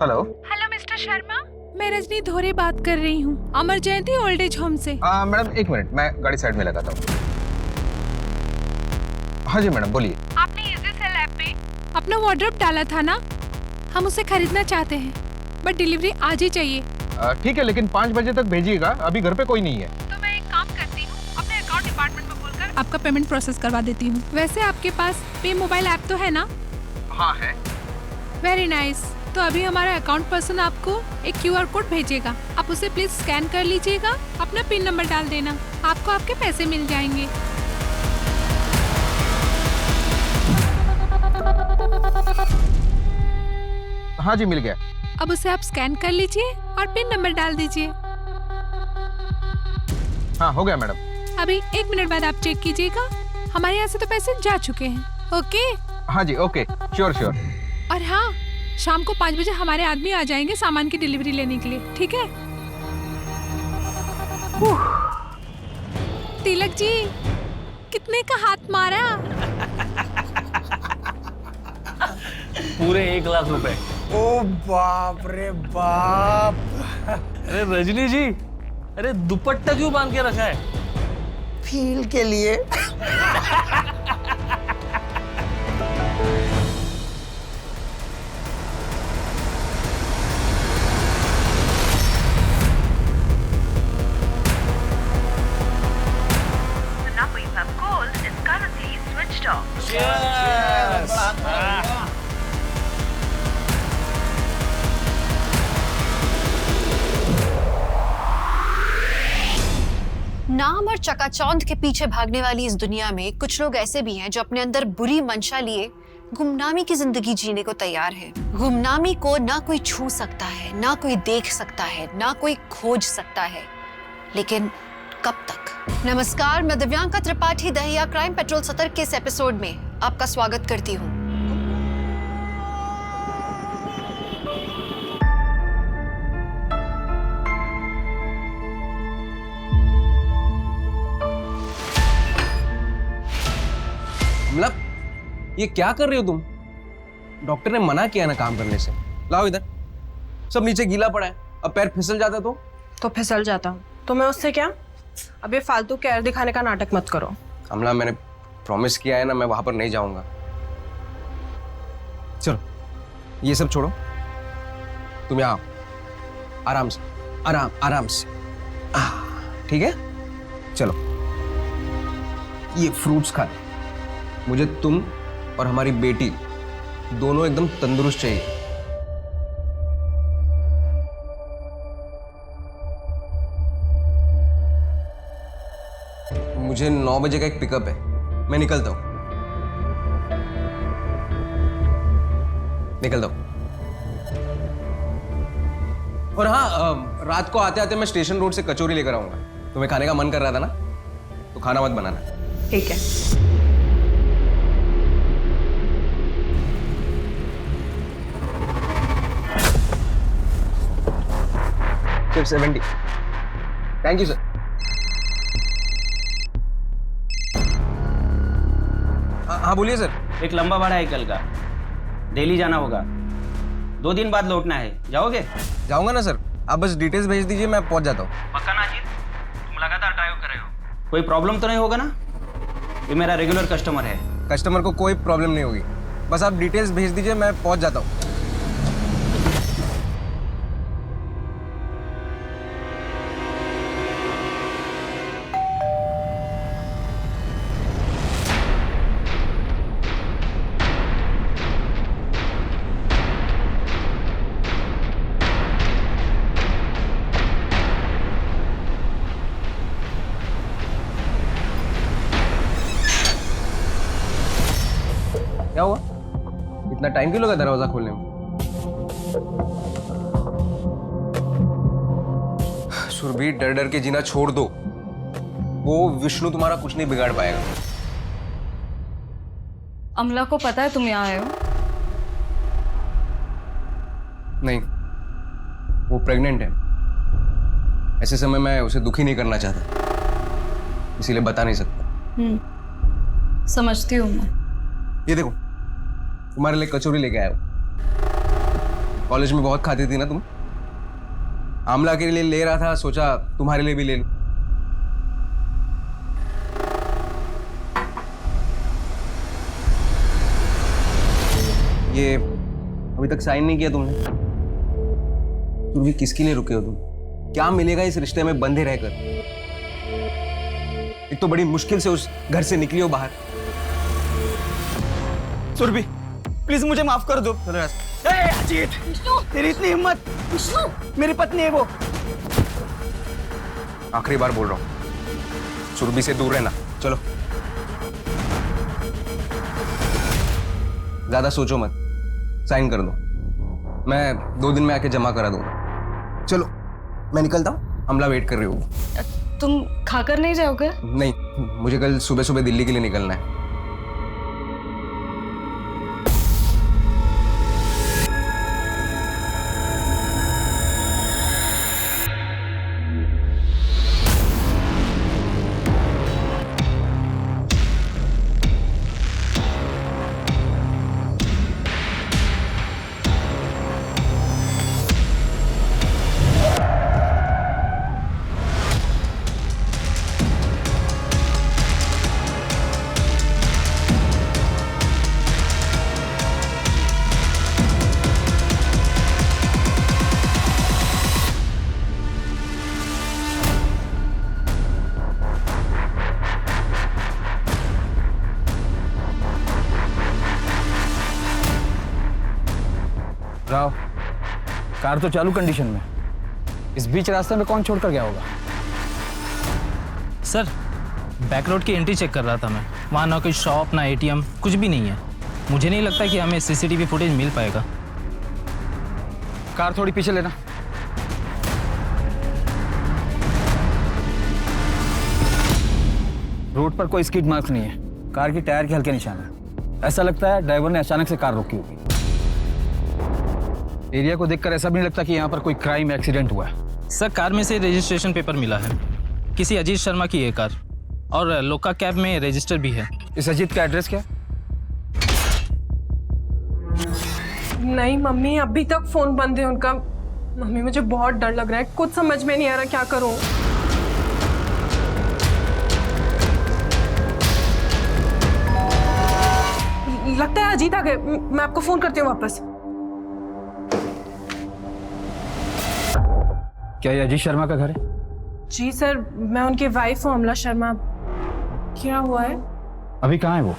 Hello. Hello mister Sharma, मैं रजनी धोरे बात कर रही हूँ, अमर जयंती ओल्ड एज होम से। मैडम एक मिनट, मैं गाड़ी साइड में लगाता हूँ। हाँ जी मैडम बोलिए। आपने इजी सेल ऐप पे अपना वार्डरोब डाला था ना, हम उसे खरीदना चाहते हैं बट डिलीवरी आज ही चाहिए। ठीक है, लेकिन 5 बजे तक भेजिएगा, अभी घर पे कोई नहीं है। तो मैं एक काम करती हूँ, अपने अकाउंट डिपार्टमेंट में बोलकर आपका पेमेंट प्रोसेस करवा देती हूँ। वैसे आपके पास पे मोबाइल ऐप तो है ना? हाँ है। Very nice. तो अभी हमारा अकाउंट पर्सन आपको एक QR कोड भेजेगा, आप उसे प्लीज स्कैन कर लीजिएगा, अपना पिन नंबर डाल देना, आपको आपके पैसे मिल जाएंगे। हाँ जी मिल गया। अब उसे आप स्कैन कर लीजिए और पिन नंबर डाल दीजिए। हाँ हो गया मैडम। अभी 1 मिनट बाद आप चेक कीजिएगा, हमारे यहाँ से तो पैसे जा चुके हैं। ओके? हाँ जी ओके, श्योर श्योर। और हाँ, शाम को 5 बजे हमारे आदमी आ जाएंगे सामान की डिलीवरी लेने के लिए, ठीक है? तिलक जी, कितने का हाथ मारा? पूरे 1 लाख रुपए। ओ बाप रे बाप। अरे रजनी जी, अरे दुपट्टा क्यों बांध के रखा है? फील के लिए। नाम और चकाचौंध के पीछे भागने वाली इस दुनिया में कुछ लोग ऐसे भी हैं जो अपने अंदर बुरी मंशा लिए गुमनामी की जिंदगी जीने को तैयार है। गुमनामी को ना कोई छू सकता है, ना कोई देख सकता है, ना कोई खोज सकता है, लेकिन कब तक? नमस्कार, मैं दिव्यांका त्रिपाठी दहिया क्राइम पेट्रोल सतर्क के इस एपिसोड में आपका स्वागत करती हूँ। मतलब ये क्या कर रही हो तुम? डॉक्टर ने मना किया ना काम करने से। लाओ इधर, सब नीचे गीला पड़ा है, अब पैर फिसल जाता तो फिसल जाता, तो मैं उससे क्या? अब ये फालतू केयर दिखाने का नाटक मत करो। अमला, मैंने प्रॉमिस किया है ना, मैं वहां पर नहीं जाऊंगा। चलो ये सब छोड़ो, तुम यहाँ आओ, आराम से, आराम से। ठीक है, चलो ये फ्रूट्स खा लो। मुझे तुम और हमारी बेटी दोनों एकदम तंदुरुस्त चाहिए। मुझे 9 बजे का एक पिकअप है, मैं निकलता हूं। और हाँ, रात को आते आते मैं स्टेशन रोड से कचौरी लेकर आऊंगा। तुम्हें खाने का मन कर रहा था ना, तो खाना मत बनाना। ठीक है। सिर्फ 70। Thank you sir. हाँ बोलिए सर। एक लंबा भाड़ा है कल का, दिल्ली जाना होगा, 2 दिन बाद लौटना है, जाओगे? जाऊंगा ना सर, आप बस डिटेल्स भेज दीजिए, मैं पहुंच जाता हूँ। पक्का ना अजीत? तुम लगातार ड्राइव कर रहे हो, कोई प्रॉब्लम तो नहीं होगा ना? ये मेरा रेगुलर कस्टमर है। कस्टमर को कोई प्रॉब्लम नहीं होगी, बस आप डिटेल्स भेज दीजिए, मैं पहुंच जाता हूँ। क्या हुआ? इतना टाइम क्यों लगा दरवाजा खोलने में? सुरभि, डर डर के जीना छोड़ दो, वो विष्णु तुम्हारा कुछ नहीं बिगाड़ पाएगा। अमला को पता है तुम यहाँ आए हो? नहीं, वो प्रेग्नेंट है। ऐसे समय मैं उसे दुखी नहीं करना चाहता, इसीलिए बता नहीं सकता। समझती हूँ मैं। ये देखो, तुम्हारे लिए कचौरी लेके आया हूं। कॉलेज में बहुत खाती थी ना तुम। आमला के लिए ले रहा था, सोचा तुम्हारे लिए भी ले लूं। ये अभी तक साइन नहीं किया तुमने। तुम भी किसके लिए रुके हो तुम? क्या मिलेगा इस रिश्ते में बंधे रहकर? एक तो बड़ी मुश्किल से उस घर से निकली हो बाहर। सुरभि प्लीज मुझे माफ कर दो। अजीत तेरी इतनी हिम्मत। मेरी पत्नी है वो। आखिरी बार बोल रहा हूं, सुरभि से दूर रहना। चलो, ज्यादा सोचो मत, साइन कर दो। मैं 2 दिन में आके जमा करा दूंगा। चलो मैं निकलता हूँ, अमला वेट कर रही होगी। तुम खाकर नहीं जाओगे? नहीं, मुझे कल सुबह सुबह दिल्ली के लिए निकलना है। राव, कार तो चालू कंडीशन में। इस बीच रास्ते में कौन छोड़कर गया होगा? सर, बैक रोड की एंट्री चेक कर रहा था मैं। वहाँ ना कोई शॉप ना एटीएम, कुछ भी नहीं है। मुझे नहीं लगता कि हमें सीसीटीवी फुटेज मिल पाएगा। कार थोड़ी पीछे लेना। रोड पर कोई स्किड मार्क्स नहीं है। कार की टायर के हल्के निशान है। ऐसा लगता है ड्राइवर ने अचानक से कार रोकी होगी। एरिया को देखकर ऐसा भी नहीं लगता कि यहाँ पर कोई क्राइम एक्सीडेंट हुआ है। सर, कार में से रजिस्ट्रेशन पेपर मिला है, किसी अजीत शर्मा की है कार, और लोका कैब में रजिस्टर भी है। इस अजीत का एड्रेस क्या? नहीं मम्मी, अभी तक फोन बंद है उनका। मम्मी मुझे बहुत डर लग रहा है, कुछ समझ में नहीं आ रहा क्या करूं। लगता है अजीत आ गए। मैं आपको फोन करती हूँ वापस। क्या ये अजीत शर्मा का घर है? जी सर, मैं उनकी वाइफ हूँ अमला शर्मा। क्या हुआ है? अभी कहाँ है वो?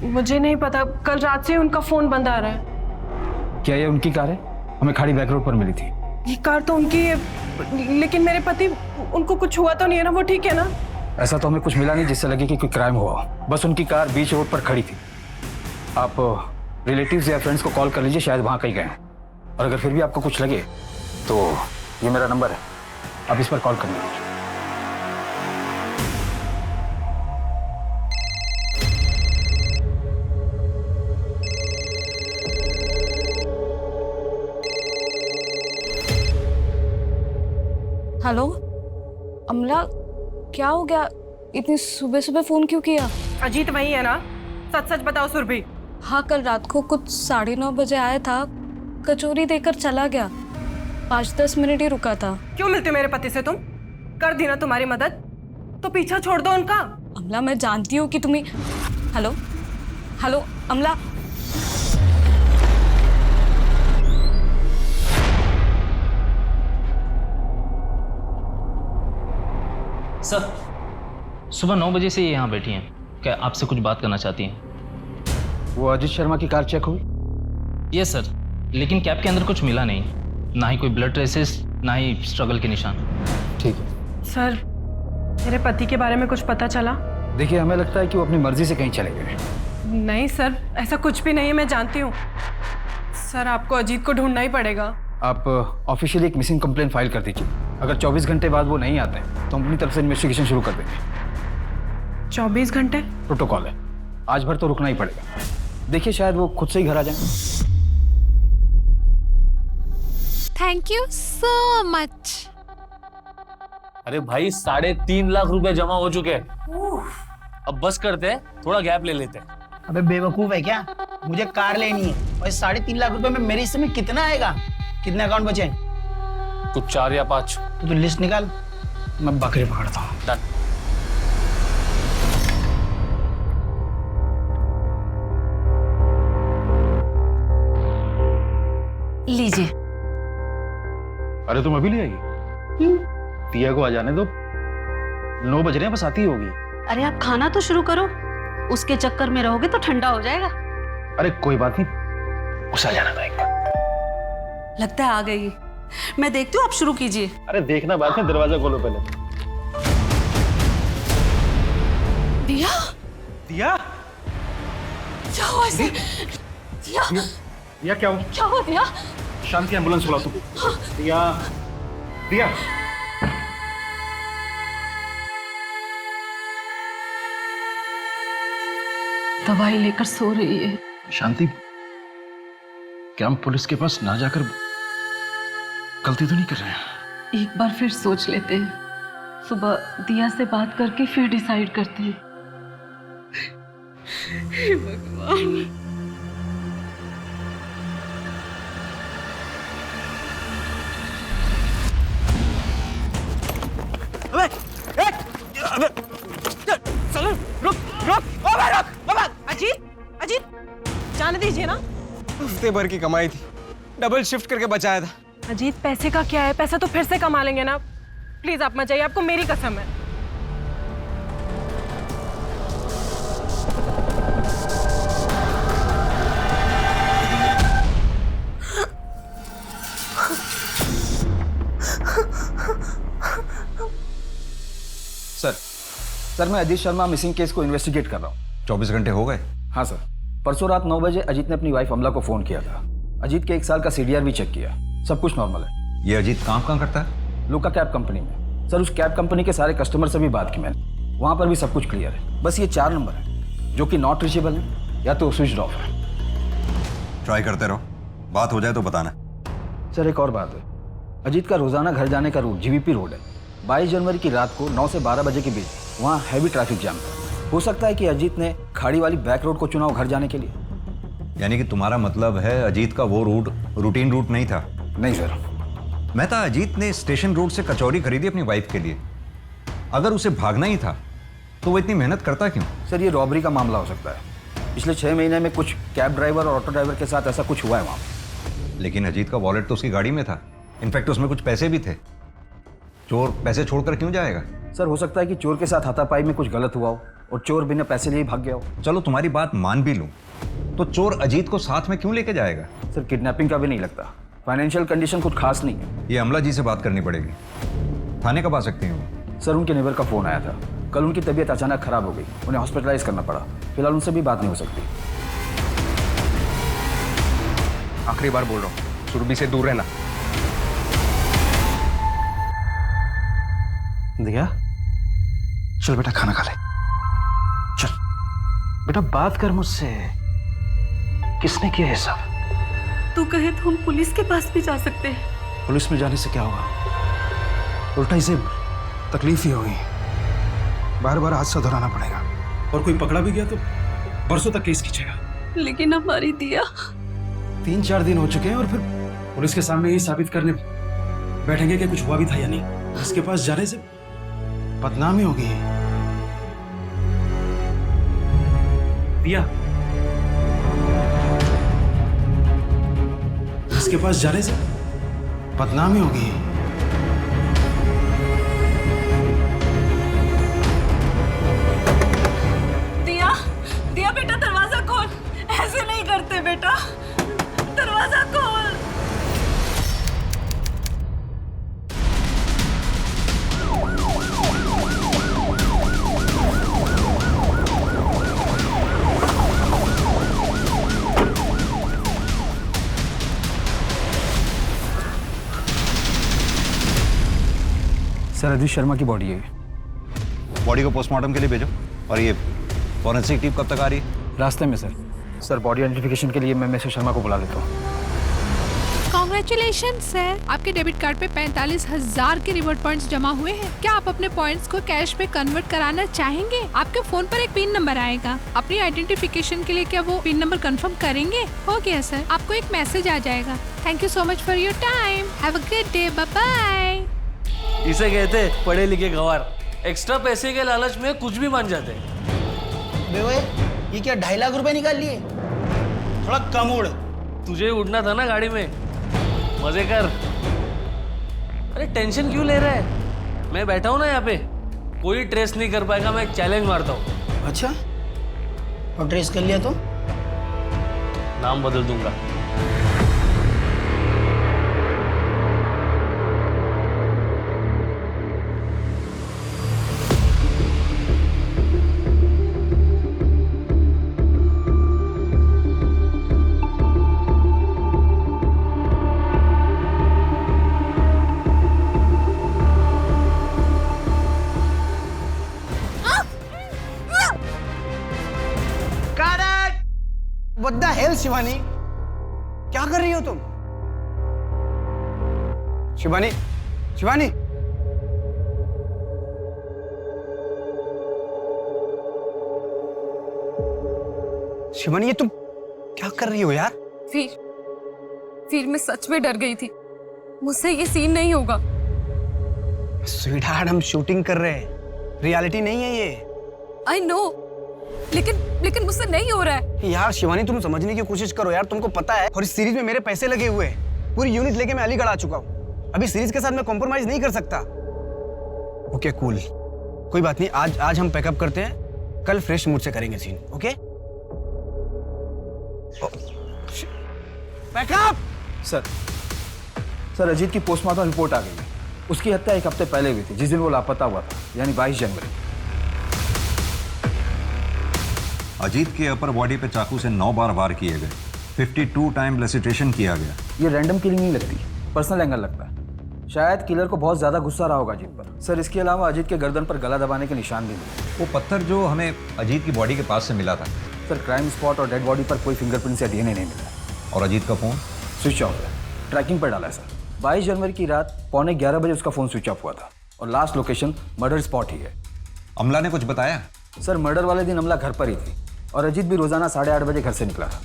मुझे नहीं पता, कल रात से उनका फोन बंद आ रहा है। क्या ये उनकी कार है? हमें खाड़ी बैक रोड पर मिली थी। ये कार तो उनकी है, लेकिन मेरे पति, उनको कुछ हुआ तो नहीं है ना? वो ठीक है ना? ऐसा तो हमें कुछ मिला नहीं जिससे लगे कि कोई क्राइम हुआ हो। बस उनकी कार बीच रोड पर खड़ी थी। आप रिलेटिव्स या फ्रेंड्स को कॉल कर लीजिए, शायद वहाँ कहीं गए। और अगर फिर भी आपको कुछ लगे तो ये मेरा नंबर है, आप इस पर कॉल कर लीजिए। हेलो अमला, क्या हो गया? इतनी सुबह सुबह फोन क्यों किया? अजीत वही है ना? सच सच बताओ सुरभि। हाँ, कल रात को कुछ 9:30 बजे आया था, कचौरी देकर चला गया। 5-10 मिनट ही रुका था। क्यों मिलते मेरे पति से तुम? कर दी ना तुम्हारी मदद, तो पीछा छोड़ दो उनका। अमला, मैं जानती हूँ कि तुम्हें। हेलो हेलो अमला, सर, सुबह 9 बजे से ये यहाँ बैठी हैं। क्या आपसे कुछ बात करना चाहती हैं? वो अजीत शर्मा की कार चेक हुई? यस सर, लेकिन कैब के अंदर कुछ मिला नहीं, ना ही कोई ब्लड ट्रेसेस, ना ही स्ट्रगल के निशान। ठीक है सर, मेरे पति के बारे में कुछ पता चला? देखिए, हमें लगता है कि वो अपनी मर्जी से कहीं चले गए। नहीं सर, ऐसा कुछ भी नहीं है, मैं जानती हूँ। सर, आपको अजीत को ढूंढना ही पड़ेगा। आप ऑफिशियली एक मिसिंग कंप्लेंट फाइल कर दीजिए। अगर 24 घंटे बाद वो नहीं आते तो हम अपनी तरफ से इन्वेस्टिगेशन शुरू कर देंगे। 24 घंटे? प्रोटोकॉल है, आज भर तो रुकना ही पड़ेगा। देखिए, शायद वो खुद से ही घर आ जाए। Thank you so much. अरे भाई, 3.5 लाख रुपए जमा हो चुके हैं। अब बस करते हैं, थोड़ा गैप ले लेते हैं। अबे बेवकूफ है क्या? मुझे कार लेनी है और 3.5 लाख रुपए में मेरे हिस्से में कितना आएगा? कितने अकाउंट बचे हैं? कुछ 4 या 5। तो लिस्ट निकाल, मैं बकरी पकड़ता हूँ। डन। लीजिए। अरे तुम अभी ले आई? पिया को आ जाने दो, 9 बज रहे हैं, बस आती ही होगी। अरे आप खाना तो शुरू करो, उसके चक्कर में रहोगे तो ठंडा हो जाएगा। अरे कोई बात नहीं, उसे आ जाना था एक बार। लगता है आ गई। मैं देखती हूँ, आप शुरू कीजिए। अरे देखना बाद में, दरवाजा खोलो पहले। दिया, दिया, क्या हुआ इसे? दिया, दिया क्या हुआ? क्या हुआ दिया? शांति, एम्बुलेंस बुला तू। दिया, दिया। दवाई लेकर सो रही है। शांति, क्या हम पुलिस के पास ना जाकर गलती तो नहीं कर रहे हैं? एक बार फिर सोच लेते हैं, सुबह दिया से बात करके फिर डिसाइड करते हैं। हे भगवान। अबे, चलो, रुक, रुक, ओबे रुक, ओबे। अजीत, अजीत, जाने दीजिए ना। हफ्ते भर की कमाई थी, डबल शिफ्ट करके बचाया था। अजीत, पैसे का क्या है? पैसा तो फिर से कमा लेंगे ना। प्लीज आप मत जाइए, आपको मेरी कसम है। सर मैं अजीत शर्मा मिसिंग केस को इन्वेस्टिगेट कर रहा हूँ। 24 घंटे हो गए? हाँ सर, परसों रात 9 बजे अजीत ने अपनी वाइफ अमला को फोन किया था। अजीत के 1 साल का CDR भी चेक किया, सब कुछ नॉर्मल है। ये अजीत काम कहाँ करता है? लुका कैब कंपनी में। सर उस कैब कंपनी के सारे कस्टमर से भी बात की मैंने, वहाँ पर भी सब कुछ क्लियर है। बस ये 4 नंबर है जो कि नॉट रीचेबल है या तो स्विच ऑफ है। ट्राई करते रहो, बात हो जाए तो बताना। सर एक और बात है, अजीत का रोजाना घर जाने का रूट GVP रोड है। 22 जनवरी की रात को 9 से 12 बजे के बीच वहाँ हैवी ट्रैफिक जाम था। हो सकता है कि अजीत ने खाड़ी वाली बैक रोड को चुना हो घर जाने के लिए। यानी कि तुम्हारा मतलब है अजीत का वो रूट रूटीन रूट नहीं था? नहीं सर। मैं था अजीत ने स्टेशन रोड से कचौरी खरीदी अपनी वाइफ के लिए। अगर उसे भागना ही था तो वो इतनी मेहनत करता क्यों? सर ये रॉबरी का मामला हो सकता है। पिछले 6 महीने में कुछ कैब ड्राइवर और ऑटो ड्राइवर के साथ ऐसा कुछ हुआ है वहाँ। लेकिन अजीत का वॉलेट तो उसकी गाड़ी में था, इनफैक्ट उसमें कुछ पैसे भी थे। चोर पैसे छोड़कर क्यों जाएगा? सर हो सकता है कि चोर के साथ हाथापाई में कुछ गलत हुआ हो और चोर बिना पैसे लिए भाग गया हो। चलो तुम्हारी बात मान भी लूं, तो चोर अजीत को साथ में क्यों लेके जाएगा? सर किडनैपिंग का भी नहीं लगता, फाइनेंशियल कंडीशन कुछ खास नहीं है। ये अमला जी से बात करनी पड़ेगी। थाने कब आ सकती हैं? सर उनके नेबर का फोन आया था, कल उनकी तबीयत अचानक खराब हो गई, उन्हें हॉस्पिटलाइज करना पड़ा। फिलहाल उनसे भी बात नहीं हो सकती। आखिरी बार बोल रहा हूँ, सुरभि से दूर रहना। दिया चल बेटा खाना खा ले, चल बेटा बात कर मुझसे, किसने किया ये सब? तू कहे तो हम पुलिस के पास भी जा सकते हैं। पुलिस में जाने से क्या होगा, उल्टा इसे तकलीफ ही होगी। बार बार हादसा दोहराना पड़ेगा और कोई पकड़ा भी गया तो बरसों तक केस खींचेगा। लेकिन हमारी दिया 3-4 दिन हो चुके हैं और फिर पुलिस के सामने यही साबित करने बैठेंगे कि कुछ हुआ भी था या नहीं। इसके पास जाने से बदनामी होगी। दिया इसके पास जाने से बदनामी होगी। दिया, दिया बेटा दरवाजा खोल, ऐसे नहीं करते बेटा, दरवाजा खोल। सर अजीत शर्मा की बॉडी है। बॉडी को पोस्टमार्टम के लिए भेजो। और ये फॉरेंसिक टीम कब तक आ रही है? रास्ते में सर। बॉडी आइडेंटिफिकेशन के लिए मैं मिस्टर शर्मा को बुला लेता हूँ। कॉन्ग्रेचुलेशन सर, आपके डेबिट कार्ड पे 45,000 के रिवॉर्ड पॉइंट्स जमा हुए हैं। क्या आप अपने पॉइंट्स को कैश में कन्वर्ट कराना चाहेंगे? आपके फोन पर एक पिन नंबर आएगा, अपनी आइडेंटिफिकेशन के लिए क्या वो पिन नंबर कंफर्म करेंगे? हो गया सर, आपको एक मैसेज आ जाएगा। Thank you so much for your time, have a good day, bye bye. इसे कहते हैं पढ़े लिखे गंवार, एक्स्ट्रा पैसे के लालच में कुछ भी मान जाते हैं। ये क्या 2.5 लाख रुपए निकाल लिए? थोड़ा कम उड़। तुझे उड़ना था ना गाड़ी में, मजे कर। अरे टेंशन क्यों ले रहा है? मैं बैठा हूं ना यहाँ पे, कोई ट्रेस नहीं कर पाएगा। मैं एक चैलेंज मारता हूँ। अच्छा, और ट्रेस कर लिया तो नाम बदल दूंगा। What the hell, Shivani? क्या कर रही हो तुम? शिवानी, शिवानी, शिवानी, ये तुम क्या कर रही हो यार? फिर मैं सच में डर गई थी। मुझसे ये सीन नहीं होगा। स्वीटहार्ट, हम शूटिंग कर रहे हैं, रियलिटी नहीं है ये। आई नो, लेकिन मुझसे नहीं हो रहा है। यार शिवानी, तुम समझने की कोशिश करो यार, तुमको पता है और इस सीरीज में मेरे पैसे लगे हुए हैं। पूरी यूनिट लेके मैं अलीगढ़ आ चुका हूँ। अभी सीरीज के साथ मैं कॉम्प्रोमाइज नहीं कर सकता। ओके कूल, कोई बात नहीं। आज हम पैकअप करते हैं, कल फ्रेश मूड से करेंगे scene. Okay pack up. Sir Ajit की पोस्टमार्टम रिपोर्ट आ गई है। उसकी हत्या 1 हफ्ते पहले हुई थी, जिस दिन वो लापता हुआ था, यानी 22 जनवरी। अजीत के अपर बॉडी पे चाकू से 9 बार वार किए गए, 52 टाइम लेसिटेशन किया गया। ये रैंडम किलिंग नहीं लगती, पर्सनल एंगल लगता है। शायद किलर को बहुत ज्यादा गुस्सा रहा होगा अजीत पर। सर इसके अलावा अजीत के गर्दन पर गला दबाने के निशान भी मिले। वो पत्थर जो हमें अजीत की बॉडी के पास से मिला था। सर क्राइम स्पॉट और डेड बॉडी पर कोई फिंगरप्रिंट्स या डीएनए नहीं मिला। और अजीत का फोन स्विच ऑफ है, ट्रैकिंग पर डाला है सर। 22 जनवरी की रात 11:15 बजे उसका फोन स्विच ऑफ हुआ था और लास्ट लोकेशन मर्डर स्पॉट ही है। अमला ने कुछ बताया? सर मर्डर वाले दिन अमला घर पर ही थी और अजीत भी रोजाना 8:30 बजे घर से निकला था।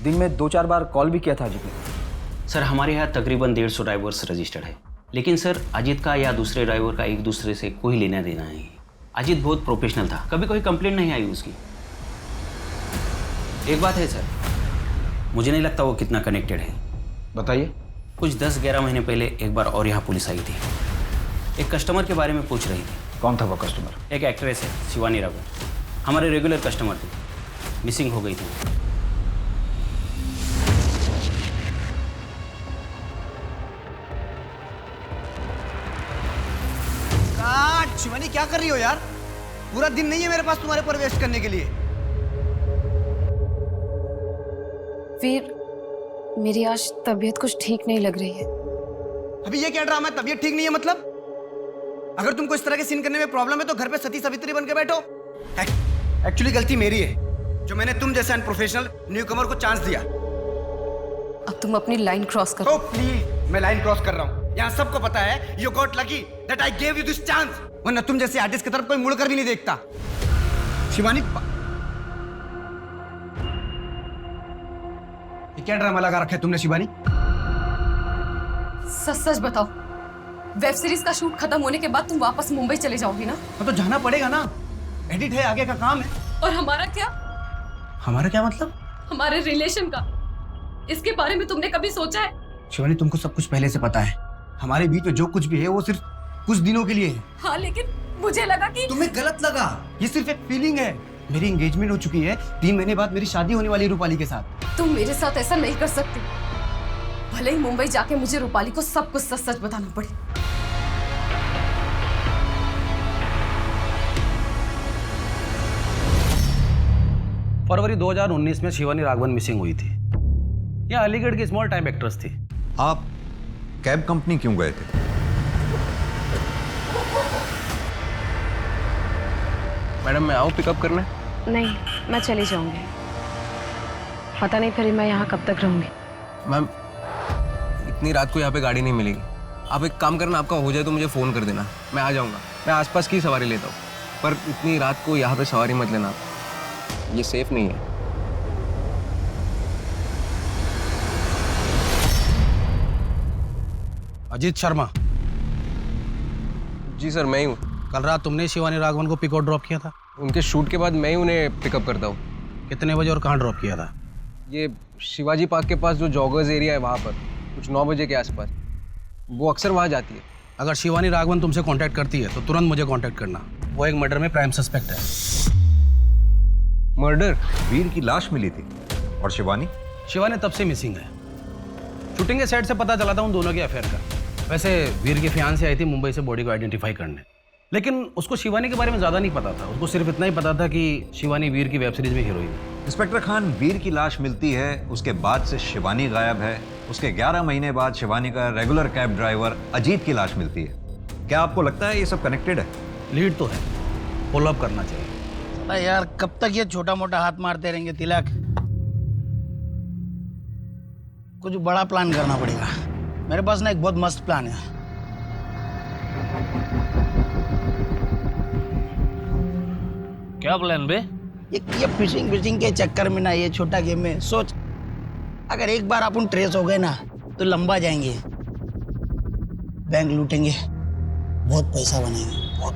दिन में 2-4 बार कॉल भी किया था अजीत ने। सर हमारे यहाँ तकरीबन 150 ड्राइवर्स रजिस्टर्ड है, लेकिन सर अजीत का या दूसरे ड्राइवर का एक दूसरे से कोई लेना देना नहीं। अजीत बहुत प्रोफेशनल था, कभी कोई कंप्लेंट नहीं आई उसकी। एक बात है सर, मुझे नहीं लगता वो कितना कनेक्टेड है। बताइए। कुछ 10-11 महीने पहले एक बार और यहाँ पुलिस आई थी, एक कस्टमर के बारे में पूछ रही थी। कौन था वो कस्टमर? एक एक्ट्रेस है, शिवानी राघव, हमारे रेगुलर कस्टमर थे, मिसिंग हो गई थी। शिवानी क्या कर रही हो यार? पूरा दिन नहीं है मेरे पास तुम्हारे पर वेस्ट करने के लिए। वीर, मेरी आज तबीयत कुछ ठीक नहीं लग रही है। अभी ये क्या ड्रामा है? तबीयत ठीक नहीं है मतलब? अगर तुमको इस तरह के सीन करने में प्रॉब्लम है तो घर पे सती सावित्री बन के बैठो। एक्चुअली गलती मेरी है, जो मैंने तुम जैसे अनप्रोफेशनल न्यूकमर को चांस दिया। अब तुम अपनी लाइन क्रॉस करो। Oh, प्लीज, मैं लाइन क्रॉस कर रहा हूँ। यहाँ सबको पता है you got lucky that I gave you this chance, वरना तुम जैसे आर्टिस्ट की तरफ कोई मुड़कर भी नहीं देखता। शिवानी, ये क्या ड्रामा लगा रखा है तुमने शिवानी? सच सच बताओ, वेब सीरीज का शूट खत्म होने के बाद तुम वापस मुंबई चले जाओगी ना? तो जाना पड़ेगा ना, एडिट है, आगे का काम है। और हमारा क्या? हमारा क्या मतलब? हमारे रिलेशन का, इसके बारे में तुमने कभी सोचा है? शिवानी, तुमको सब कुछ पहले से पता है। हमारे बीच में जो कुछ भी है वो सिर्फ कुछ दिनों के लिए है। हाँ, लेकिन मुझे लगा कि तुम्हें गलत लगा। ये सिर्फ एक फीलिंग है। मेरी एंगेजमेंट हो चुकी है, 3 महीने बाद मेरी शादी होने वाली है रूपाली के साथ। तुम मेरे साथ ऐसा नहीं कर सकती, भले ही मुंबई जाके मुझे रूपाली को सब कुछ सच सच बताना पड़े। फरवरी 2019 में शिवानी राघवन मिसिंग हुई थी। यह अलीगढ़ की स्मॉल टाइम एक्ट्रेस थी। आप कैब कंपनी क्यों गए थे? मैडम मैं आऊँ पिकअप करने? नहीं, मैं चली जाऊंगी। पता नहीं फिर मैं यहाँ कब तक रहूंगी। मैम इतनी रात को यहाँ पे गाड़ी नहीं मिलेगी। आप एक काम करना, आपका हो जाए तो मुझे फ़ोन कर देना, मैं आ जाऊँगा। मैं आसपास की सवारी लेता हूँ, पर इतनी रात को यहाँ पे सवारी मत लेना, ये सेफ नहीं है। अजीत शर्मा। जी सर, मैं ही हूँ। कल रात तुमने शिवानी राघवन को पिक और ड्रॉप किया था? उनके शूट के बाद मैं ही उन्हें पिकअप करता हूँ। कितने बजे और कहाँ ड्रॉप किया था? ये शिवाजी पार्क के पास जो जॉगर्स एरिया है वहाँ पर, कुछ 9 बजे के आसपास। वो अक्सर वहाँ जाती है। अगर शिवानी राघवन तुमसे कांटेक्ट करती है तो तुरंत मुझे कांटेक्ट करना। वो एक मर्डर में प्राइम सस्पेक्ट है। मर्डर? वीर की लाश मिली थी। और शिवानी? शिवानी तब से मिसिंग है। शूटिंग के सेट से पता चला था उन दोनों के अफेयर का। वैसे वीर की फियांसी आई थी मुंबई से बॉडी को आइडेंटिफाई करने, लेकिन उसको शिवानी के बारे में ज़्यादा नहीं पता था। उसको सिर्फ इतना ही पता था कि शिवानी वीर की वेब सीरीज में हीरोइन है। इंस्पेक्टर खान, वीर की लाश मिलती है, उसके बाद से शिवानी गायब है। उसके 11 महीने बाद शिवानी का रेगुलर कैब ड्राइवर अजीत की लाश मिलती है। क्या आपको लगता है ये सब कनेक्टेड है? लीड तो है, फॉलो अप करना चाहिए। अरे यार, कब तक ये छोटा मोटा हाथ मारते रहेंगे तिलक? कुछ बड़ा प्लान करना पड़ेगा। मेरे पास ना एक बहुत मस्त प्लान है। क्या प्लान बे? ये फिशिंग के चक्कर में ना, ये छोटा गेम में सोच, अगर एक बार अपन ट्रेस हो गए ना तो लंबा जाएंगे, बैंक लूटेंगे, बहुत पैसा बनाएंगे, बहुत।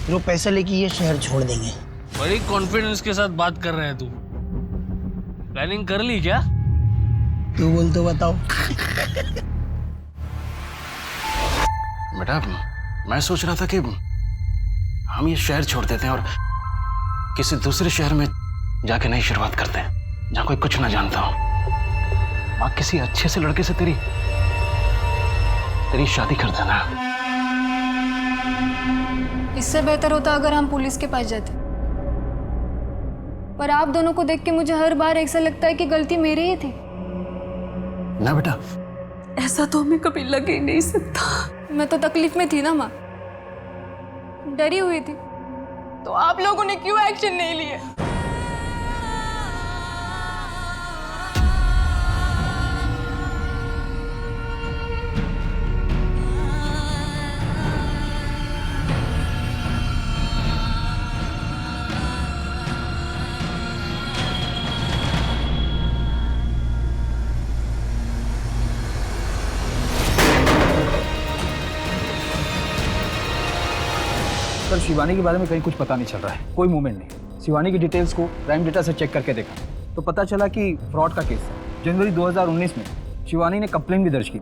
फिर वो पैसा लेके ये शहर छोड़ देंगे। बड़ी कॉन्फिडेंस के साथ बात कर रहे हैं तू। प्लानिंग कर ली क्या? तू बोल तो बताओ। बेटा, मैं सोच रहा था कि हम ये शहर छोड़ देते हैं और किसी दूसरे शहर में जाके नई शुरुआत करते हैं, जहाँ कोई कुछ ना जानता हो। वहाँ किसी अच्छे से लड़के से तेरी शादी कर देना। इससे बेहतर होता अगर हम पुलिस के पास जाते, पर आप दोनों को देख के मुझे हर बार ऐसा लगता है कि गलती मेरी ही थी। ना बेटा, ऐसा तो हमें कभी लग ही नहीं सकता। मैं तो तकलीफ में थी ना माँ, डरी हुई थी। तो आप लोगों ने क्यों एक्शन नहीं लिए? सर, शिवानी के बारे में कहीं कुछ पता नहीं चल रहा है, कोई मूवमेंट नहीं। शिवानी की डिटेल्स को प्राइम डेटा से चेक करके देखा तो पता चला कि फ्रॉड का केस है। जनवरी 2019 में शिवानी ने कंप्लेंट भी दर्ज की।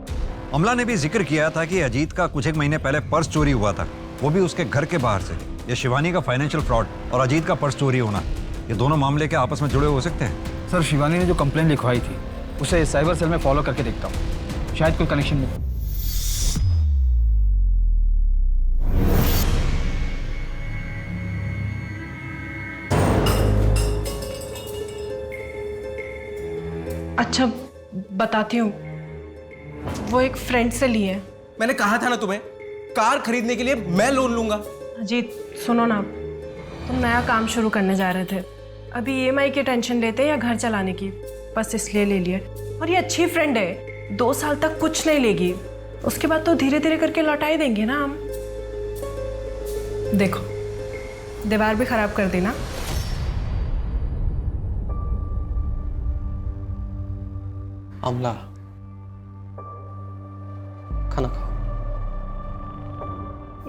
अमला ने भी जिक्र किया था कि अजीत का कुछ एक महीने पहले पर्स चोरी हुआ था, वो भी उसके घर के बाहर से। ये शिवानी का फाइनेंशियल फ्रॉड और अजीत का पर्स चोरी होना, ये दोनों मामले के आपस में जुड़े हो सकते हैं। सर, शिवानी ने जो कंप्लेंट लिखवाई थी उसे साइबर सेल में फॉलो करके देखता हूँ, शायद कोई कनेक्शन मिले। अच्छा, बताती हूँ। वो एक फ्रेंड से लिए। मैंने कहा था ना तुम्हें, कार खरीदने के लिए मैं लोन लूंगा। अजीत सुनो ना, तुम नया काम शुरू करने जा रहे थे, अभी EMI की टेंशन लेते या घर चलाने की, बस इसलिए ले लिए। और ये अच्छी फ्रेंड है, 2 साल तक कुछ नहीं लेगी, उसके बाद तो धीरे धीरे करके लौटा ही देंगे ना हम। देखो, दीवार भी खराब कर देना। अमला, खाना खाओ।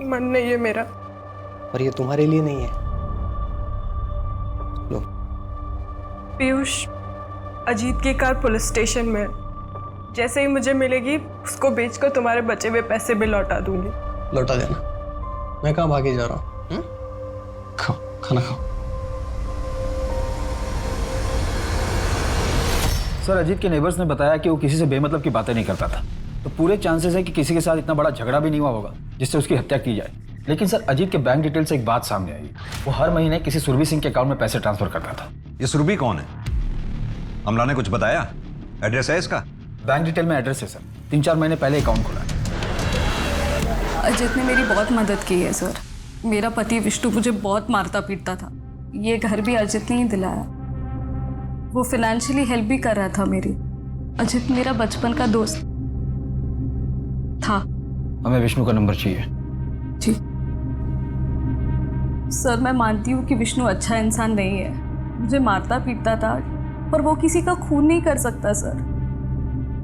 मन नहीं है मेरा। और ये तुम्हारे लिए नहीं है। लो। पीयूष, अजीत की कार पुलिस स्टेशन में है। जैसे ही मुझे मिलेगी उसको बेचकर तुम्हारे बचे हुए पैसे भी लौटा दूंगी। लौटा देना, मैं कहाँ भागे जा रहा हूँ। खाओ, खाना खाओ। सर, अजीत के नेबर्स ने बताया कि वो किसी से बेमतलब की बातें नहीं करता था, तो पूरे चांसेस है कि किसी के साथ इतना बड़ा झगड़ा भी नहीं हुआ होगा जिससे उसकी हत्या की जाए। लेकिन सर, अजीत के बैंक डिटेल से एक बात सामने आई, वो हर महीने किसी सुरभि सिंह के अकाउंट में पैसे ट्रांसफर करता था। ये सुरभि कौन है? अमला ने कुछ बताया? एड्रेस है इसका? बैंक डिटेल में एड्रेस है सर, 3-4 महीने पहले अकाउंट खुला है। अजीत ने मेरी बहुत मदद की है सर। मेरा पति विष्णु मुझे बहुत मारता पीटता था, ये घर भी अजीत ने ही दिलाया। वो फाइनेंशियली हेल्प भी कर रहा था मेरी। अजीत मेरा बचपन का दोस्त, हमें विष्णु का नंबर चाहिए। जी सर, मैं मानती हूँ कि विष्णु अच्छा इंसान नहीं है, मुझे मारता पीटता था, पर वो किसी का खून नहीं कर सकता सर।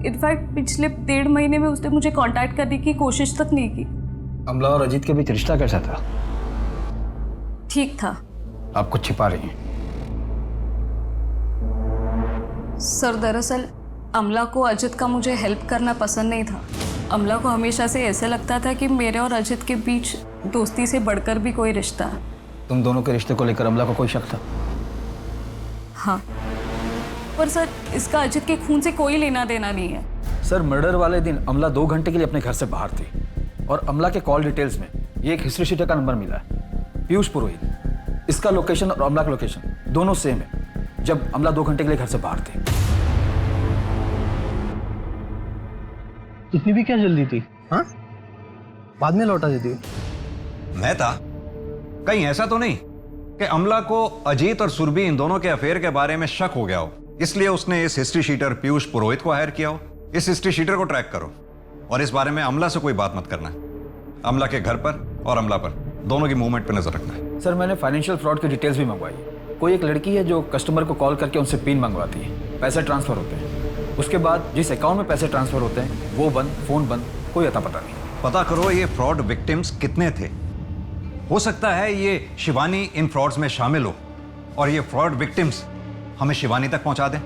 इनफैक्ट पिछले 1.5 महीने में उसने मुझे कांटेक्ट करने की कोशिश तक नहीं की। अमला और अजीत के बीच रिश्ता कैसा था? ठीक था। आप कुछ छिपा रही हैं। सर दरअसल अमला को अजित का मुझे हेल्प करना पसंद नहीं था। अमला को हमेशा से ऐसे लगता था कि मेरे और अजित के बीच दोस्ती से बढ़कर भी कोई रिश्ता है। तुम दोनों के रिश्ते को लेकर अमला को कोई शक था? हाँ, पर सर इसका अजित के खून से कोई लेना देना नहीं है। सर मर्डर वाले दिन अमला 2 घंटे के लिए अपने घर से बाहर थी और अमला के कॉल डिटेल्स में ये एक हिस्ट्री शीटर का नंबर मिला है, पीयूष पुरोहित। इसका लोकेशन और अमला का लोकेशन दोनों सेम है जब अमला 2 घंटे के लिए घर से बाहर थी। इतनी भी क्या जल्दी थी? हाँ, बाद में लौटा देती। मेहता, कहीं ऐसा तो नहीं कि अमला को अजीत और सुरभि इन दोनों के अफेयर के बारे में शक हो गया हो, इसलिए उसने इस हिस्ट्री शीटर पीयूष पुरोहित को हायर किया हो? इस हिस्ट्री शीटर को ट्रैक करो और इस बारे में अमला से कोई बात मत करना। अमला के घर पर और अमला पर दोनों की मूवमेंट पर नजर रखना। सर मैंने फाइनेंशियल फ्रॉड की डिटेल्स भी मंगवाई है। कोई एक लड़की है जो कस्टमर को कॉल करके उनसे पिन मंगवाती है, पैसे ट्रांसफर होते हैं, उसके बाद जिस अकाउंट में पैसे ट्रांसफर होते हैं वो बंद, फोन बंद, कोई अता पता नहीं। पता करो ये फ्रॉड विक्टिम्स कितने थे। हो सकता है ये शिवानी इन फ्रॉड्स में शामिल हो और ये फ्रॉड विक्टिम्स हमें शिवानी तक पहुंचा दें।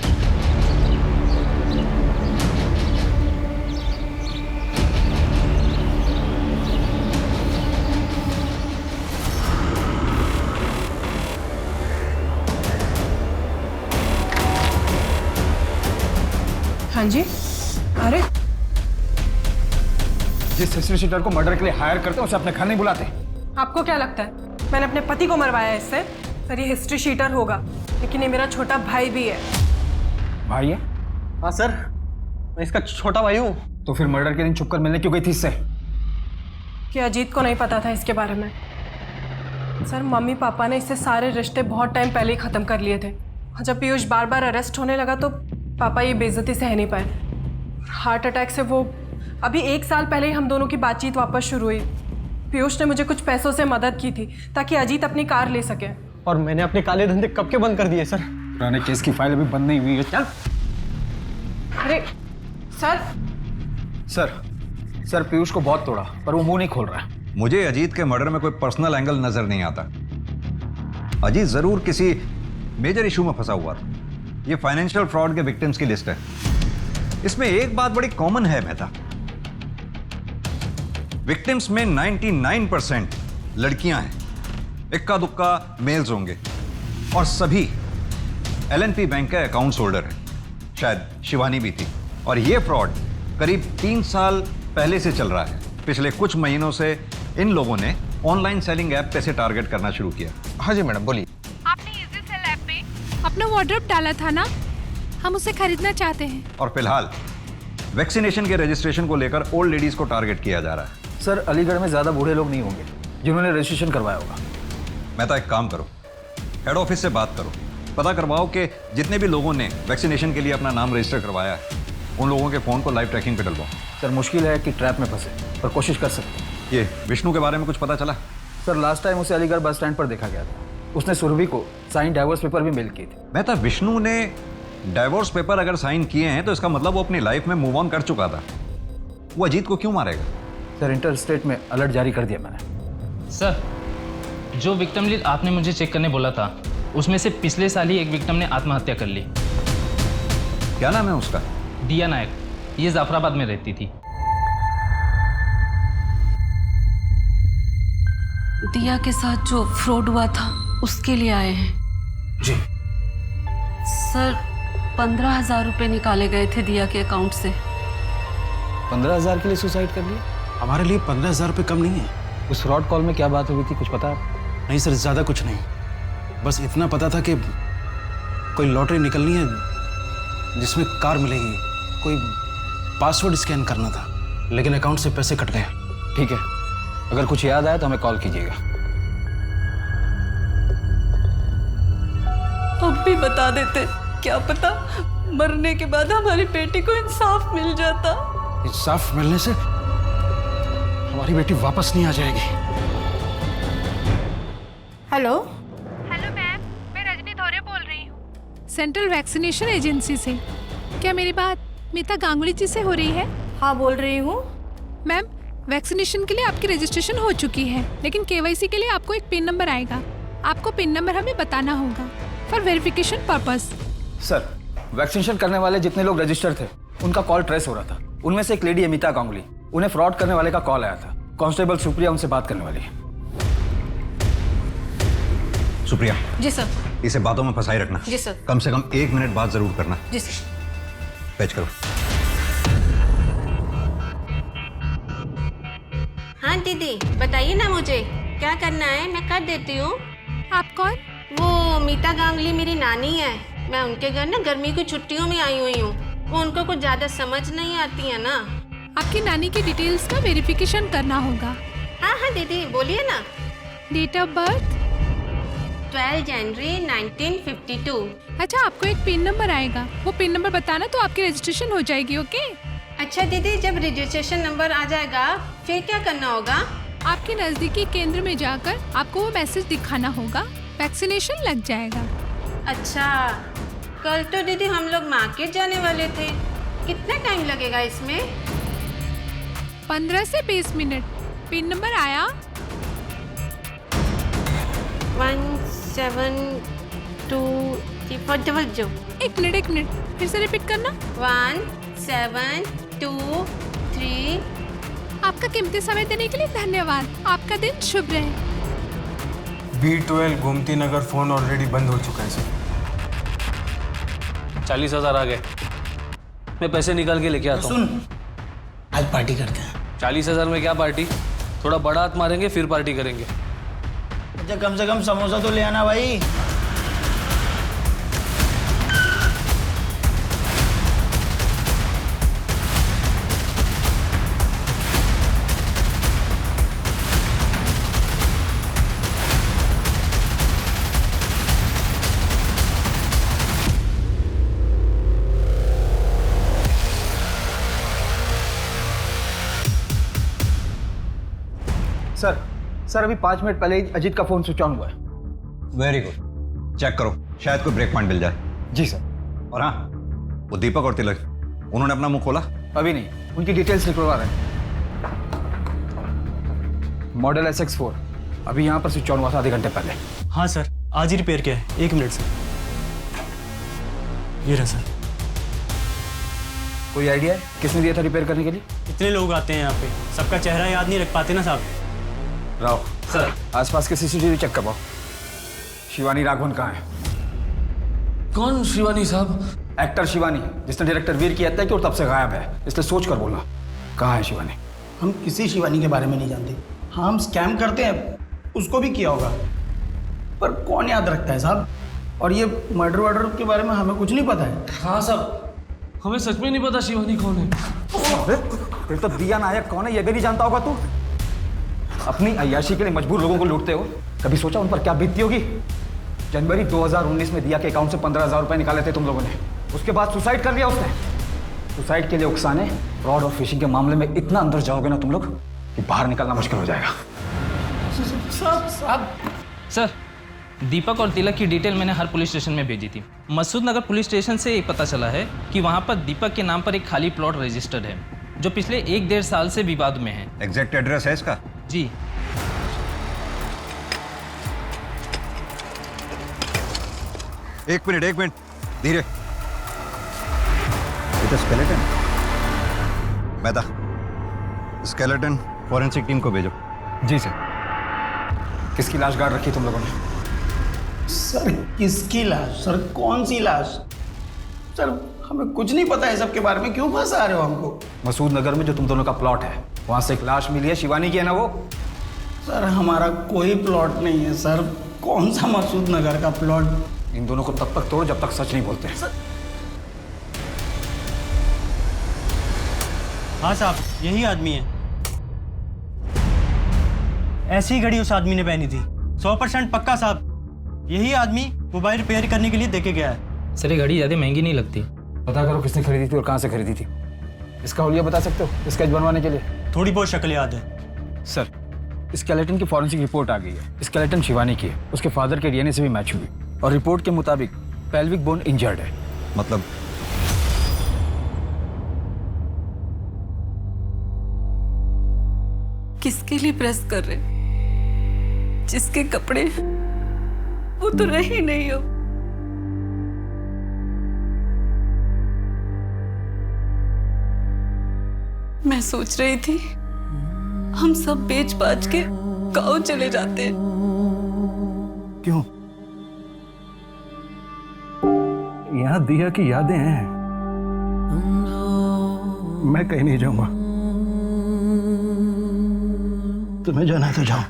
हाँ जी। अरे जिस हिस्ट्री शीटर को मर्डर के लिए हायर करते हैं उसे अपने घर नहीं बुलाते। आपको क्या लगता है मैंने अपने पति को मरवाया इससे? सर ये हिस्ट्री शीटर होगा, लेकिन ये मेरा छोटा भाई भी है। भाई है? हाँ सर, मैं इसका छोटा भाई हूँ। तो फिर मर्डर के दिन छुपकर मिलने क्यों गई थी इससे? कि अजीत को नहीं पता था इसके बारे में। सर मम्मी पापा ने इससे सारे रिश्ते बहुत टाइम पहले ही ख़त्म कर लिए थे। जब पीयूष बार बार अरेस्ट होने लगा तो पापा ये बेइज्जती सह नहीं पाए। हार्ट अटैक से वो अभी 1 साल पहले ही हम दोनों की बातचीत वापस शुरू हुई। पीयूष ने मुझे कुछ पैसों से मदद की थी ताकि अजीत अपनी कार ले सके। और मैंने अपने काले धंधे कब के बंद कर दिए सर। पुराने केस की फाइल अभी बंद नहीं हुई है। चल। अरे सर सर पीयूष को बहुत तोड़ा पर वो मुंह नहीं खोल रहा है। मुझे अजीत के मर्डर में कोई पर्सनल एंगल नजर नहीं आता। अजीत जरूर किसी मेजर इशू में फंसा हुआ था। ये फाइनेंशियल फ्रॉड के विक्टिम्स की लिस्ट है। इसमें एक बात बड़ी कॉमन है मेहता, विक्टिम्स में 99% लड़कियां हैं, इक्का दुक्का मेल्स होंगे और सभी एलएनपी बैंक का अकाउंट होल्डर है। शायद शिवानी भी थी। और ये फ्रॉड करीब 3 साल पहले से चल रहा है। पिछले कुछ महीनों से इन लोगों ने ऑनलाइन सेलिंग ऐप पे से टारगेट करना शुरू किया। हाँ जी मैडम, बोलिए। आपने इजी सेल ऐप पे अपना वार्डरोब डाला था ना, हम उसे खरीदना चाहते हैं। और फिलहाल वैक्सीनेशन के रजिस्ट्रेशन को लेकर ओल्ड लेडीज को टारगेट किया जा रहा है। सर अलीगढ़ में ज्यादा बूढ़े लोग नहीं होंगे जिन्होंने रजिस्ट्रेशन करवाया होगा। मैं तो एक काम करो, हेड ऑफिस से बात करो, पता करवाओ कि जितने भी लोगों ने वैक्सीनेशन के लिए अपना नाम रजिस्टर करवाया है उन लोगों के फोन को लाइव ट्रैकिंग पे डलवाओ। सर मुश्किल है कि ट्रैप में फंसे, पर कोशिश कर सकते हैं। ये विष्णु के बारे में कुछ पता चला? सर लास्ट टाइम उसे अलीगढ़ बस स्टैंड पर देखा गया था। उसने सुरभि को साइन डाइवोर्स पेपर भी मेल किए थे। मैं तो विष्णु ने डाइवोर्स पेपर अगर साइन किए हैं तो इसका मतलब वो अपनी लाइफ में मूव ऑन कर चुका था। वो अजीत को क्यों मारेगा? सर इंटर स्टेट में अलर्ट जारी कर दिया मैंने। सर जो विक्टिम लिस्ट आपने मुझे चेक करने बोला था उसमें से पिछले साल ही एक विक्टिम ने आत्महत्या कर ली। क्या नाम है उसका? दिया नायक, ये जाफराबाद में रहती थी। दिया के साथ जो फ्रॉड हुआ था उसके लिए आए हैं। जी सर 15,000 रुपए निकाले गए थे दिया के अकाउंट से। 15,000 के लिए सुसाइड कर लिया? हमारे लिए 15,000 रुपये कम नहीं है। उस फ्रॉड कॉल में क्या बात हुई थी, कुछ पता है? नहीं सर, ज़्यादा कुछ नहीं, बस इतना पता था कि कोई लॉटरी निकलनी है जिसमें कार मिलेगी, कोई पासवर्ड स्कैन करना था, लेकिन अकाउंट से पैसे कट गए। ठीक है, अगर कुछ याद आया तो हमें कॉल कीजिएगा। अब भी बता देते, क्या पता मरने के बाद हमारी बेटी को इंसाफ मिल जाता। इंसाफ मिलने से हमारी बेटी वापस नहीं आ जाएगी। हेलो हेलो मैम, मैं रजनी धोरे बोल रही हूँ, सेंट्रल वैक्सीनेशन एजेंसी से। क्या मेरी बात मीता गांगुली जी से हो रही है? हाँ बोल रही हूँ। मैम, वैक्सीनेशन के लिए आपकी रजिस्ट्रेशन हो चुकी है, लेकिन केवाईसी के लिए आपको एक पिन नंबर आएगा। आपको पिन नंबर हमें बताना होगा for verification purpose. Sir, vaccination करने वाले जितने लोग रजिस्टर थे उनका कॉल ट्रेस हो रहा था। उनमें से एक लेडी है मीता गांगुली, उन्हें फ्रॉड करने वाले का कॉल आया था। कांस्टेबल सुप्रिया उनसे बात करने वाली है। सुप्रिया, जी सर। इसे बातों में फंसाए रखना। जी सर। कम से कम 1 मिनट बात जरूर करना। जी सर। पैच करो। हाँ दीदी, बताइए ना मुझे क्या करना है, मैं कर देती हूँ। आप कौन? वो मीता गांगुली मेरी नानी है। मैं उनके घर ना गर्मी की छुट्टियों में आई हुई हूँ। वो उनको कुछ ज्यादा समझ नहीं आती है ना। आपकी नानी की डिटेल्स का वेरिफिकेशन करना होगा। हाँ हाँ दीदी, बोलिए ना। Date of birth? 12 जनवरी 1952। अच्छा, आपको एक पिन नंबर आएगा, वो पिन नंबर बताना तो आपकी रजिस्ट्रेशन हो जाएगी। ओके? अच्छा दीदी, जब रजिस्ट्रेशन नंबर आ जाएगा फिर क्या करना होगा? आपके नजदीकी केंद्र में जाकर आपको वो मैसेज दिखाना होगा, वैक्सीनेशन लग जाएगा। अच्छा, कल तो दीदी हम लोग मार्केट जाने वाले थे, कितना टाइम लगेगा इसमें? 15 से 20 मिनट। पिन नंबर आया? 1723। एक मिनट, फिर से रिपीट करना। 1723। आपका कीमती समय देने के लिए धन्यवाद। आपका दिन शुभ रहे। B12 Gomti Nagar phone already बंद हो चुका है सर। 40,000 आ गए, मैं पैसे निकाल के लेके आता हूँ। सुन, आज पार्टी करते हैं। 40,000 में क्या पार्टी? थोड़ा बड़ा हाथ मारेंगे फिर पार्टी करेंगे। अच्छा, कम से कम समोसा तो ले आना भाई। सर अभी 5 मिनट पहले ही अजीत का फोन स्विच ऑन हुआ है। वेरी गुड, चेक करो, शायद कोई ब्रेक पॉइंट मिल जाए। जी सर। और हाँ, वो दीपक और तिलक, उन्होंने अपना मुंह खोला? अभी नहीं, उनकी डिटेल्स निकलवा रहे हैं। मॉडल SX4 अभी यहाँ पर स्विच ऑन हुआ था आधे घंटे पहले। हाँ सर, आज ही रिपेयर किया है। 1 मिनट सर। ये रहा सर। कोई आइडिया है किसने दिया था रिपेयर करने के लिए? इतने लोग आते हैं यहाँ पे, सबका चेहरा याद नहीं रख पाते ना साहब। राव सर, आसपास के CCTV चेक करवाओ। शिवानी राघवन कहाँ है? कौन शिवानी साहब? एक्टर शिवानी, जिसने डायरेक्टर वीर की हत्या की और तब से गायब है, इसलिए सोच कर बोला। कहाँ है शिवानी? हम किसी शिवानी के बारे में नहीं जानते। हाँ, हम स्कैम करते हैं, उसको भी किया होगा, पर कौन याद रखता है साहब। और ये मर्डर के बारे में हमें कुछ नहीं पता है। हाँ साहब, हमें सच में नहीं पता शिवानी कौन है। फिर तो दिया नायक कौन है ये भी नहीं जानता होगा तू। अपनी अय्याशी के लिए मजबूर लोगों को लूटते हो, कभी सोचा उन पर क्या बीतती होगी? जनवरी 2019 में दिया के अकाउंट से 15,000 रुपए निकाले थे तुम लोगों ने, उसके बाद सुसाइड कर लिया उसने। सुसाइड के लिए उकसाने, फ्रॉड और फिशिंग के मामले में इतना अंदर जाओगे ना तुम लोग कि बाहर निकलना मुश्किल हो जाएगा। सर, दीपक और तिलक की डिटेल मैंने हर पुलिस स्टेशन में भेजी थी। मसूद नगर पुलिस स्टेशन से एक पता चला है कि वहाँ पर दीपक के नाम पर एक खाली प्लॉट रजिस्टर्ड है, जो पिछले 1-1.5 साल से विवाद में है। एग्जैक्ट एड्रेस है इसका? जी। एक मिनट, धीरे। ये तो स्केलेटन। मैदा, स्केलेटन फॉरेंसिक टीम को भेजो। जी सर। किसकी लाश गाड़ रखी तुम लोगों ने? सर, किसकी लाश? सर, कौन सी लाश? सर, हमें कुछ नहीं पता है सबके बारे में, क्यों फंसा रहे हो हमको? मसूद नगर में जो तुम दोनों का प्लॉट है, वहां से एक लाश मिली है, शिवानी की है ना वो? सर, हमारा कोई प्लॉट नहीं है सर। कौन सा मसूद नगर का प्लॉट? इन दोनों को तब तक तोड़ो जब तक सच नहीं बोलते। हाँ साहब, यही आदमी है। ऐसी ही घड़ी उस आदमी ने पहनी थी, 100% पक्का साहब। यही आदमी मोबाइल रिपेयर करने के लिए देके गया है। सर, ये घड़ी ज़्यादा महंगी नहीं लगती। पता करो किसने खरीदी थी और कहाँ से खरीदी थी। इसका हुलिया बता सकते हो स्केच बनवाने के लिए? थोड़ी बहुत शक्ल याद है। सर, स्केलेटन की फॉरेंसिक रिपोर्ट आ गई है। स्केलेटन शिवानी की है, उसके फादर के डीएनए से भी मैच हुई और रिपोर्ट के मुताबिक पेल्विक बोन इंजर्ड है। मतलब किसके लिए प्रेस कर रहे? जिसके कपड़े वो तो रही नहीं हो। मैं सोच रही थी हम सब बेच बाच के गाँव चले जाते हैं। क्यों? यहाँ दिया की यादें हैं। मैं कहीं नहीं जाऊंगा। तुम्हें जाना है तो जाओ।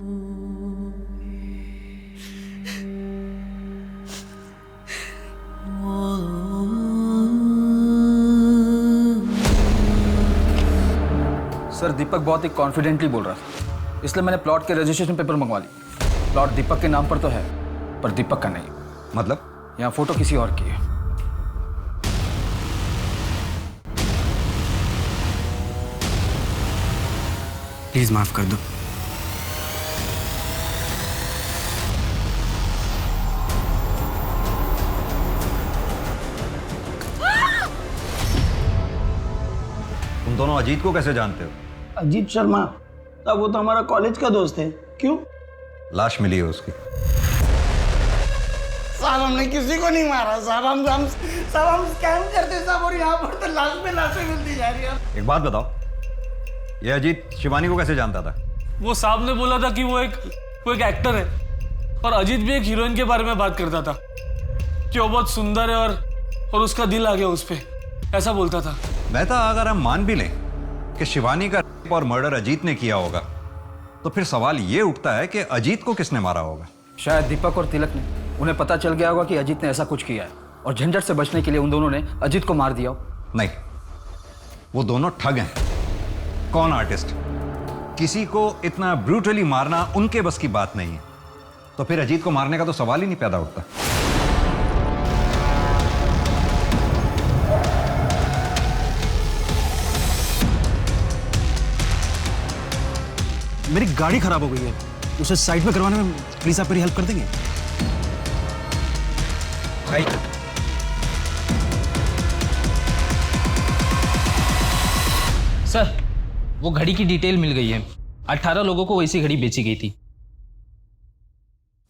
सर, दीपक बहुत ही कॉन्फिडेंटली बोल रहा था, इसलिए मैंने प्लॉट के रजिस्ट्रेशन पेपर मंगवा लिए। प्लॉट दीपक के नाम पर तो है, पर दीपक का नहीं। मतलब यहाँ फोटो किसी और की है। प्लीज माफ कर दो। तुम दोनों अजीत को कैसे जानते हो? अजीत शर्मा? तब वो तो हमारा कॉलेज का दोस्त है। क्यों? लाश मिली है उसकी। साहब हमने किसी को नहीं मारा साहब। हम स्कैम करते साहब, और यहाँ पर तो लाश में लाशें मिलती जा रही है। एक बात बताओ, ये अजीत शिवानी को कैसे जानता था? वो साहब ने बोला था कि वो एक एक्टर है, और अजीत भी एक हीरोइन के बारे में बात करता था कि वो बहुत सुंदर है और उसका दिल आ गया उस पे, ऐसा बोलता था। मेहता, अगर हम मान भी लें कि शिवानी का रेप और मर्डर अजीत ने किया होगा, तो फिर सवाल ये उठता है कि अजीत को किसने मारा होगा? शायद दीपक और तिलक ने। उन्हें पता चल गया होगा कि अजीत ने ऐसा कुछ किया है, और झंझट से बचने के लिए उन दोनों ने अजीत को मार दिया हो। नहीं, वो दोनों ठग हैं। कौन आर्टिस्ट? किसी को इतना ब्रूटली मारना उनके बस की बात नहीं है, तो फिर अजीत को मारने का तो सवाल ही नहीं पैदा होता। मेरी गाड़ी खराब हो गई है, उसे साइड में करवाने में प्लीज आप मेरी हेल्प कर देंगे? भाई सर, वो घड़ी की डिटेल मिल गई है। 18 लोगों को वैसी घड़ी बेची गई थी।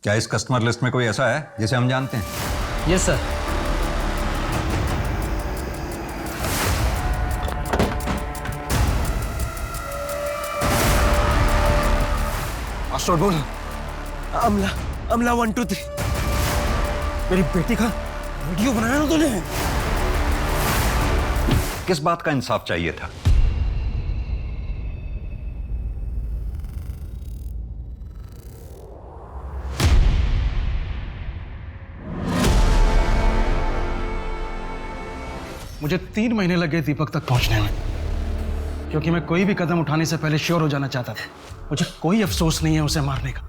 क्या इस कस्टमर लिस्ट में कोई ऐसा है जिसे हम जानते हैं? Yes sir. अस्टर बोल। अमला 1 2 3। मेरी बेटी का वीडियो बनाया ना तूने? किस बात का इंसाफ चाहिए था? मुझे 3 महीने लगे दीपक तक पहुंचने में, क्योंकि मैं कोई भी कदम उठाने से पहले श्योर हो जाना चाहता था। मुझे कोई अफसोस नहीं है उसे मारने का,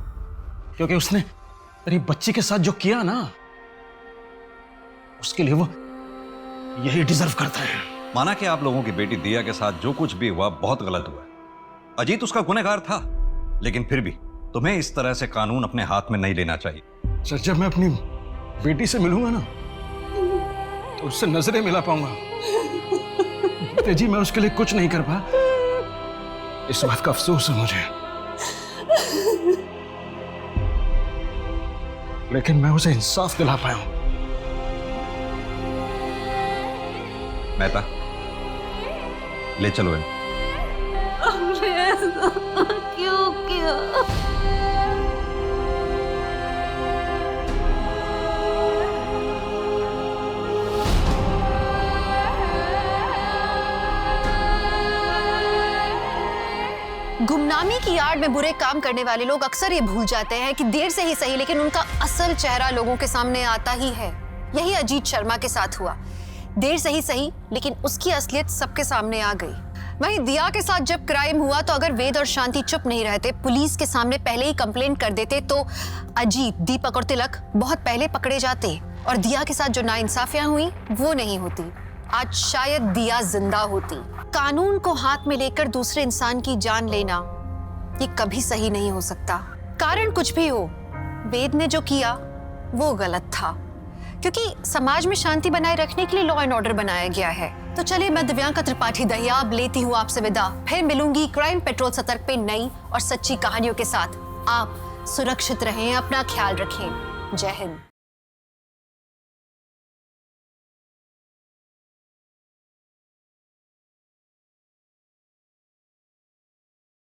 क्योंकि उसने मेरी बच्ची के साथ जो किया ना, उसके लिए वो यही डिजर्व करता है। माना कि आप लोगों की बेटी दिया के साथ जो कुछ भी हुआ बहुत गलत हुआ। अजीत उसका गुनहगार था, लेकिन फिर भी तुम्हें इस तरह से कानून अपने हाथ में नहीं लेना चाहिए। सर, जब मैं अपनी बेटी से मिलूंगा ना, तो उससे नजरें मिला पाऊंगा। तेजी, मैं उसके लिए कुछ नहीं कर पाया, इस बात का अफसोस है मुझे, लेकिन मैं उसे इंसाफ दिला पाया हूं। मेहता, ले चलो इन। हमने ऐसा क्यों किया? गुमनामी की आड़ में बुरे काम करने वाले लोग अक्सर ये भूल जाते हैं कि देर से ही सही, लेकिन उनका असल चेहरा लोगों के सामने आता ही है। यही अजीत शर्मा के साथ हुआ। देर से ही सही, लेकिन उसकी असलियत सबके सामने आ गई। वहीं दिया के साथ जब क्राइम हुआ, तो अगर वेद और शांति चुप नहीं रहते, पुलिस के सामने पहले ही कंप्लेंट कर देते, तो अजीत, दीपक और तिलक बहुत पहले पकड़े जाते, और दिया के साथ जो नाइंसाफियां हुई वो नहीं होती। आज शायद दिया जिंदा होती। कानून को हाथ में लेकर दूसरे इंसान की जान लेना ये कभी सही नहीं हो सकता। कारण कुछ भी हो, वेद ने जो किया वो गलत था, क्योंकि समाज में शांति बनाए रखने के लिए लॉ एंड ऑर्डर बनाया गया है। तो चलिए, मैं दिव्यांका त्रिपाठी दहियाब लेती हूँ आपसे विदा। फिर मिलूंगी क्राइम पेट्रोल सतर्क पे नई और सच्ची कहानियों के साथ। आप सुरक्षित रहें, अपना ख्याल रखें। जय हिंद।